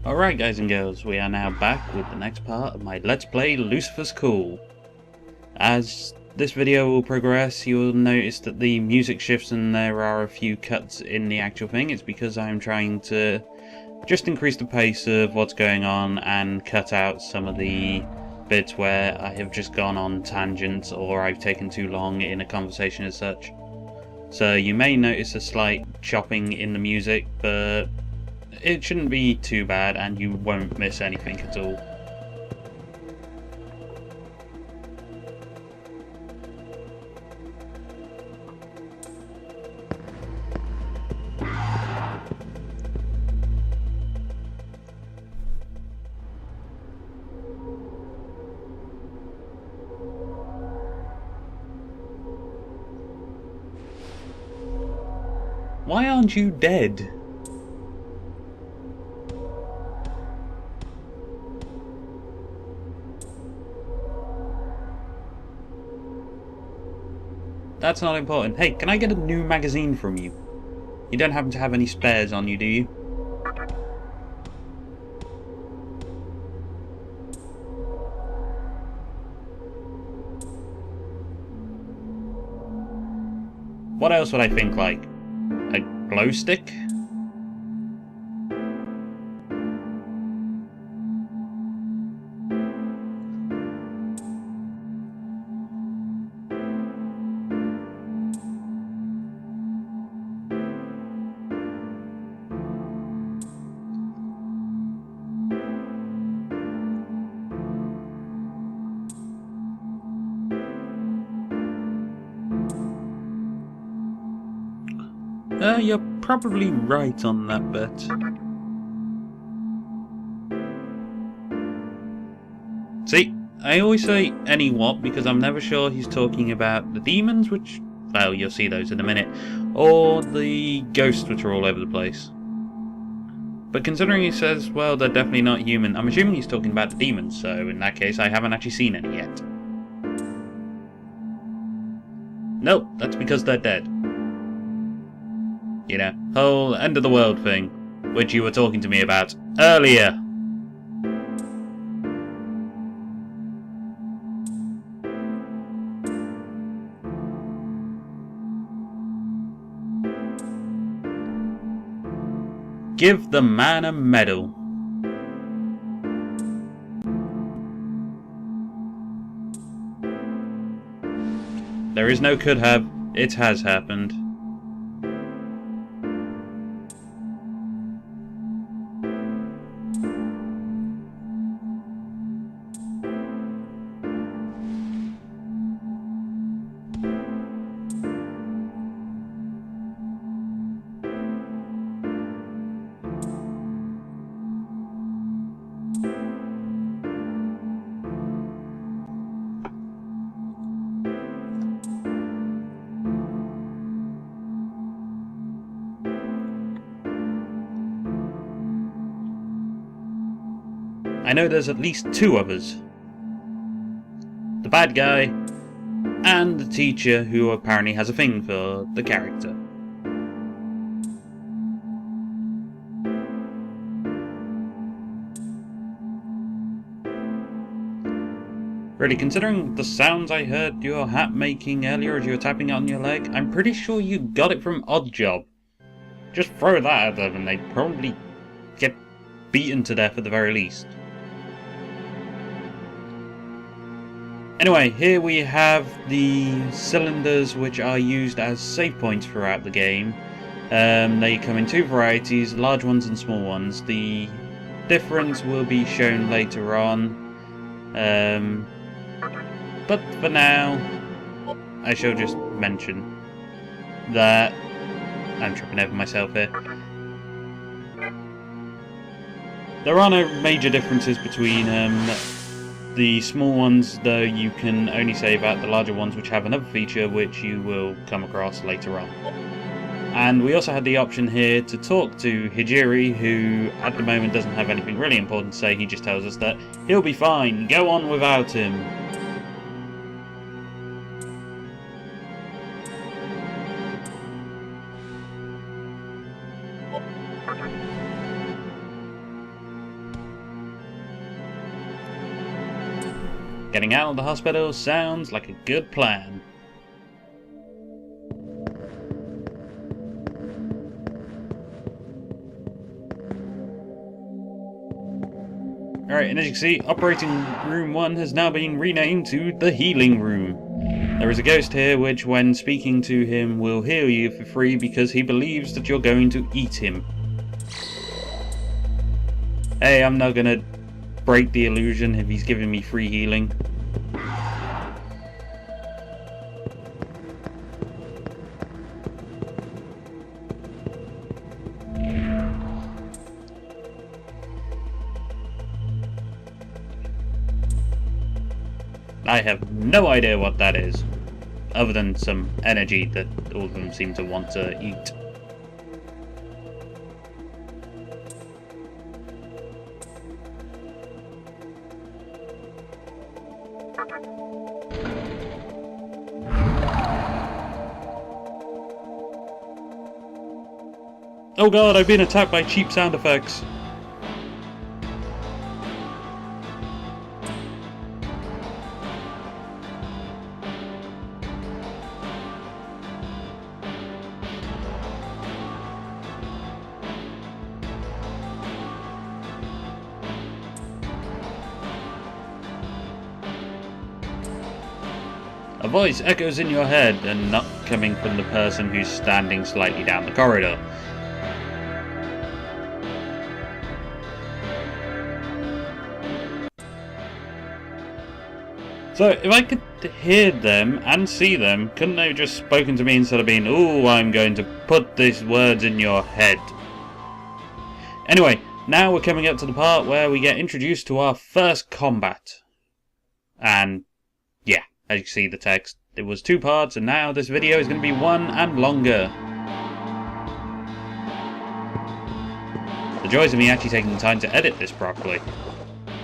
Alright guys and girls, we are now back with the next part of my Let's Play Lucifer's Call. As this video will progress, you'll notice that the music shifts and there are a few cuts in the actual thing. It's because I'm trying to just increase the pace of what's going on and cut out some of the bits where I have just gone on tangents or I've taken too long in a conversation as such. So you may notice a slight chopping in the music, but it shouldn't be too bad and you won't miss anything at all. Why aren't you dead? That's not important. Hey, can I get a new magazine from you? You don't happen to have any spares on you, do you? What else would I think like? A glow stick? You're probably right on that bet. See, I always say any what because I'm never sure he's talking about the demons, which, well, you'll see those in a minute, or the ghosts which are all over the place. But considering he says, well, they're definitely not human, I'm assuming he's talking about the demons, so in that case I haven't actually seen any yet. Nope, that's because they're dead. You know, whole end of the world thing, which you were talking to me about earlier. Give the man a medal. There is no could have, it has happened. I know there's at least two others. The bad guy, and the teacher who apparently has a thing for the character. Really, considering the sounds I heard your hat making earlier as you were tapping it on your leg, I'm pretty sure you got it from Oddjob. Just throw that at them and they'd probably get beaten to death at the very least. Anyway, here we have the cylinders which are used as save points throughout the game. They come in two varieties, large ones and small ones. The difference will be shown later on. But for now, I shall just mention that I'm tripping over myself here. There are no major differences between the small ones, though you can only save out the larger ones, which have another feature which you will come across later on. And we also had the option here to talk to Hijiri, who at the moment doesn't have anything really important to say. He just tells us that he'll be fine, go on without him. Getting out of the hospital sounds like a good plan. Alright, and as you can see, Operating Room 1 has now been renamed to the Healing Room. There is a ghost here which, when speaking to him, will heal you for free because he believes that you're going to eat him. Hey, I'm not gonna break the illusion if he's giving me free healing. I have no idea what that is, other than some energy that all of them seem to want to eat. Oh god, I've been attacked by cheap sound effects. A voice echoes in your head and not coming from the person who's standing slightly down the corridor. So, if I could hear them and see them, couldn't they have just spoken to me instead of being, "Ooh, I'm going to put these words in your head"? Anyway, now we're coming up to the part where we get introduced to our first combat. And, yeah, as you can see the text, it was 2 parts, and now this video is going to be 1 and longer. The joys of me actually taking the time to edit this properly.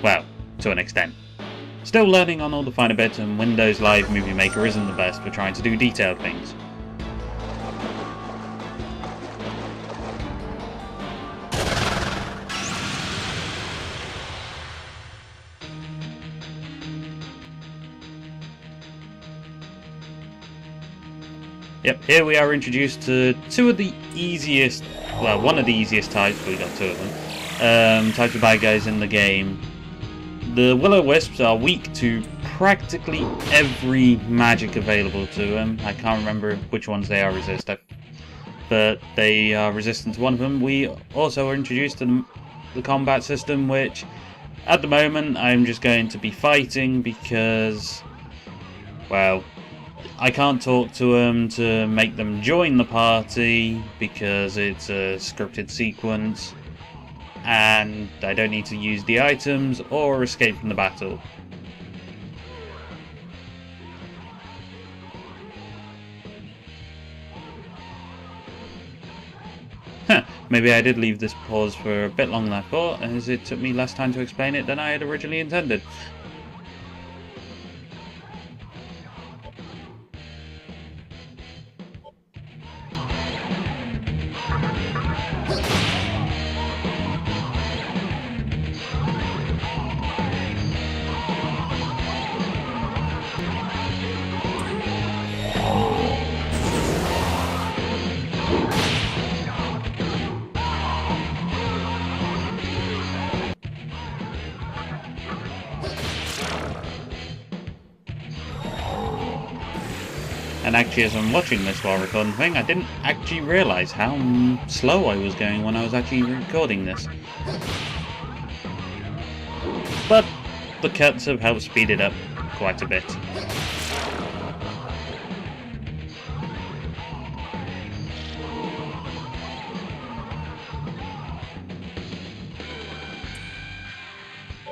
Well, to an extent. Still learning on all the finer bits, and Windows Live Movie Maker isn't the best for trying to do detailed things. Yep, here we are introduced to 2 of the easiest, well, one of the easiest types, we got 2 of them, types of bad guys in the game. The Will-O-Wisps are weak to practically every magic available to them. I can't remember which ones they are resistant, but they are resistant to one of them. We also are introduced to the combat system, which at the moment I'm just going to be fighting because, well, I can't talk to them to make them join the party because it's a scripted sequence. And I don't need to use the items or escape from the battle. Huh, maybe I did leave this pause for a bit longer than I thought, as it took me less time to explain it than I had originally intended. And actually, as I'm watching this while recording the thing, I didn't actually realise how slow I was going when I was actually recording this. But the cuts have helped speed it up quite a bit.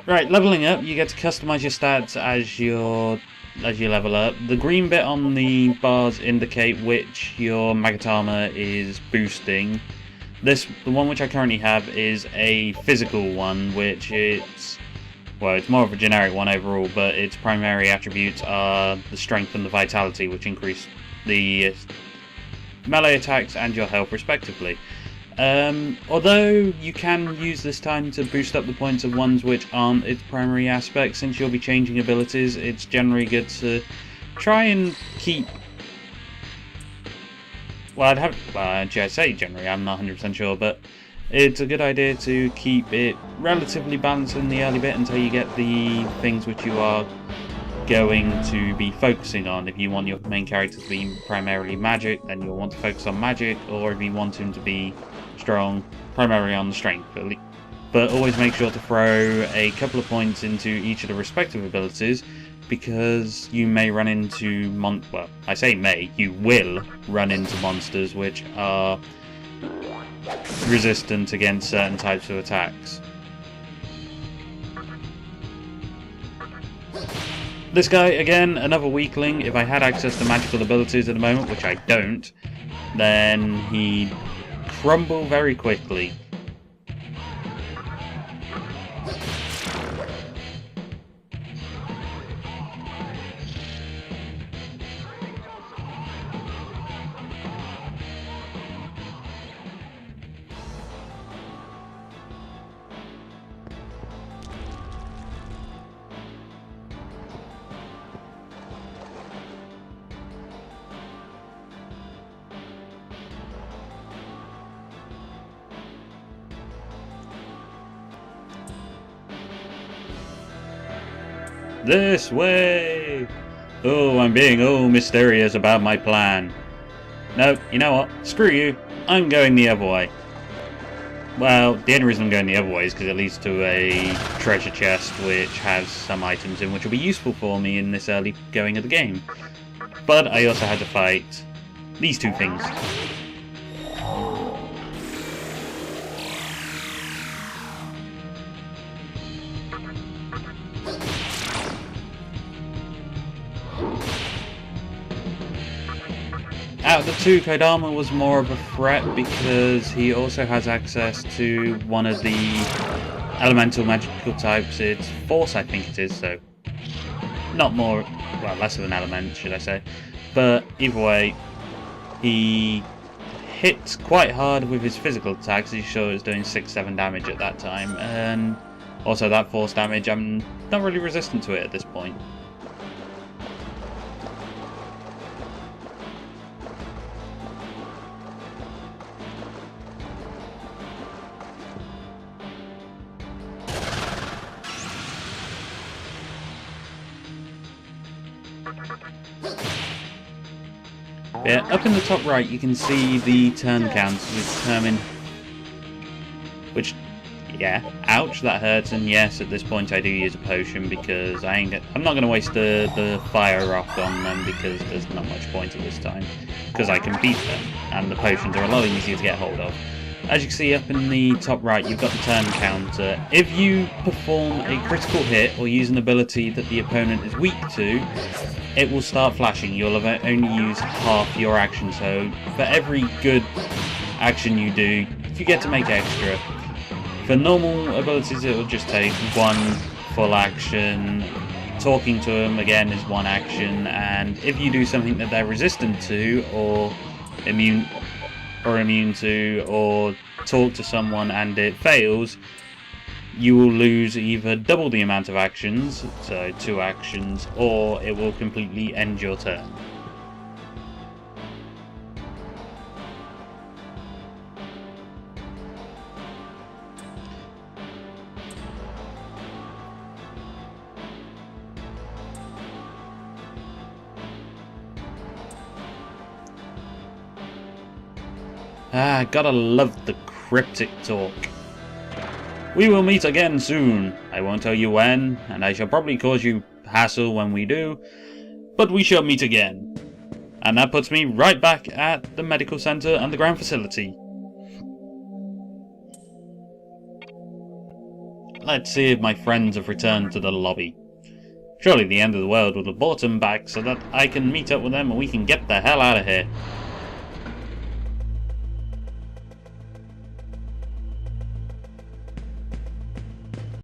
Right, leveling up, you get to customise your stats as you level up. The green bit on the bars indicate which your Magatama is boosting. The one which I currently have is a physical one, which it's more of a generic one overall, but its primary attributes are the strength and the vitality, which increase the melee attacks and your health respectively. Although you can use this time to boost up the points of ones which aren't its primary aspect, since you'll be changing abilities, it's generally good to try and keep... Well, actually I say generally, I'm not 100% sure, but it's a good idea to keep it relatively balanced in the early bit until you get the things which you are going to be focusing on. If you want your main character to be primarily magic, then you'll want to focus on magic, or if you want him to be strong, primarily on the strength. But always make sure to throw a couple of points into each of the respective abilities, because you may run into well, I say may, you will run into monsters which are resistant against certain types of attacks. This guy, again, another weakling. If I had access to magical abilities at the moment, which I don't, then he'd crumble very quickly. This way! Oh, I'm being all mysterious about my plan. No, you know what? Screw you. I'm going the other way. Well, the only reason I'm going the other way is because it leads to a treasure chest which has some items in which will be useful for me in this early going of the game. But I also had to fight these two things. Out of the two, Kodama was more of a threat because he also has access to one of the elemental magical types. It's Force, I think it is, so not more, well, less of an element, should I say. But either way, he hits quite hard with his physical attacks. He sure is doing 6-7 damage at that time, and also that Force damage, I'm not really resistant to it at this point. Yeah, up in the top right you can see the turn count to determine which, yeah, ouch, that hurts, and yes, at this point I do use a potion because I'm not going to waste the fire rock on them because there's not much point at this time, because I can beat them, and the potions are a lot easier to get hold of. As you can see up in the top right, you've got the turn counter. If you perform a critical hit or use an ability that the opponent is weak to, it will start flashing. You'll have only used half your action, so for every good action you do, you get to make extra. For normal abilities, it will just take one full action. Talking to them, again, is one action, and if you do something that they're resistant to, or immune to, or talk to someone and it fails, you will lose either double the amount of actions, so 2 actions, or it will completely end your turn. Ah, gotta love the cryptic talk. We will meet again soon. I won't tell you when, and I shall probably cause you hassle when we do, but we shall meet again. And that puts me right back at the medical center underground facility. Let's see if my friends have returned to the lobby. Surely the end of the world will have brought them back so that I can meet up with them and we can get the hell out of here.